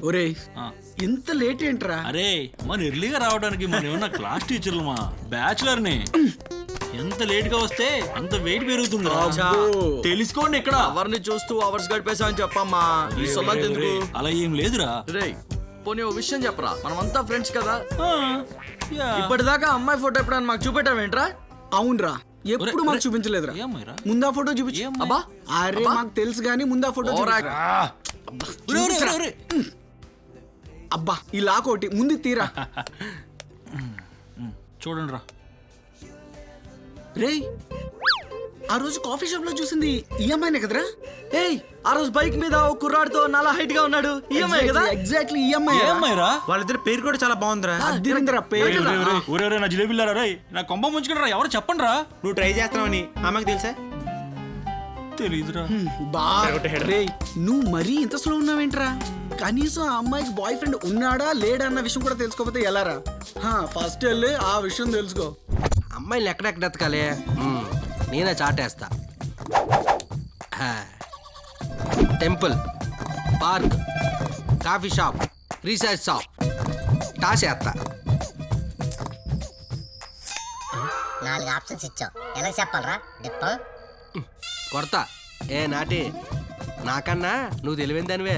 ఒరేయ్ ఇంత లేట్ ఏంట్రా? అరే మన ఎర్లీగా రావడానికి మనం ఏమన్నా క్లాస్ టీచర్లమా బ్యాచులర్ ని ఎంత లేట్ గా వస్తే అంత వెయిట్ పెరుగుతుంది తెలుసుకోండి ఇక్కడ ఎవరిని చూస్తూ అవర్స్ గడిపేసా అని చెప్పమ్మా ఈ సొల్లా ఎందుకు అలా ఏం లేదురా. రే పోనీ ఓ విషయం చెప్పరా, మనమంతా ఫ్రెండ్స్ కదా. ఆ, యా. ఇప్పటిదాకా అమ్మాయి ఫోటో ఎప్పుడైనా మాకు చూపెట్టావేంట్రా? అవునరా, ఎప్పుడు మాకు చూపించలేదురా. ఏమ్మాయిరా? ముందా ఫోటో చూపించు. ఏమ్మాయి? అబ్బా అరే మాకు తెలుసు గానీ ముందా ఫోటో చూపించు. ఒరే, ఒరే, ఒరే. అబ్బా ఈ లాకోటి ముందు తీరా. చూడండి రా. రేయ్ ఆ రోజు కాఫీ షాప్ లో చూసింది ఈ అమ్మాయినే కదరా? ఏయ్ ఆ రోజు బైక్ మీద ఓ కుర్రాడితో నాలా హైట్ గా ఉన్నాడు ఈ అమ్మాయి కదా? ఎగ్జాక్ట్లీ ఈ అమ్మాయి. ఏమ్మాయిరా? వాళ్ళిద్దరి పేరు కూడా చాలా బాగుందిరా. అదిరిందిరా పేరు. ఊరే నా జిలేబిల్లారా రే, నా కొంప ముంచుకుంటారా ఎవరు చెప్పండి రా. నువ్వు ట్రై చేస్తున్నావని అమ్మకి తెలుసా? తెలీదురా. బా రేయ్ నువ్వు మరీ ఇంత స్లో ఉన్నావేంట్రా? కనీసం ఆ అమ్మాయికి బాయ్ ఫ్రెండ్ ఉన్నాడా లేడా అన్న విషయం కూడా తెలుసుకోకపోతే ఎలారా? ఫస్ట్ వెళ్ళి ఆ విషయం తెలుసుకో. అమ్మాయిలు ఎక్కడెక్కడ ఎత్తకాలి నేనే చాటేస్తా. Temple, park, coffee shop, research shop టాసేస్తా. 4 ఆప్షన్స్ ఇచ్చావు, ఎలా చెప్పాలరా డిప్ప? కొడతా. ఏ నాటి నాకన్నా నువ్వు తెలివైన దానివే.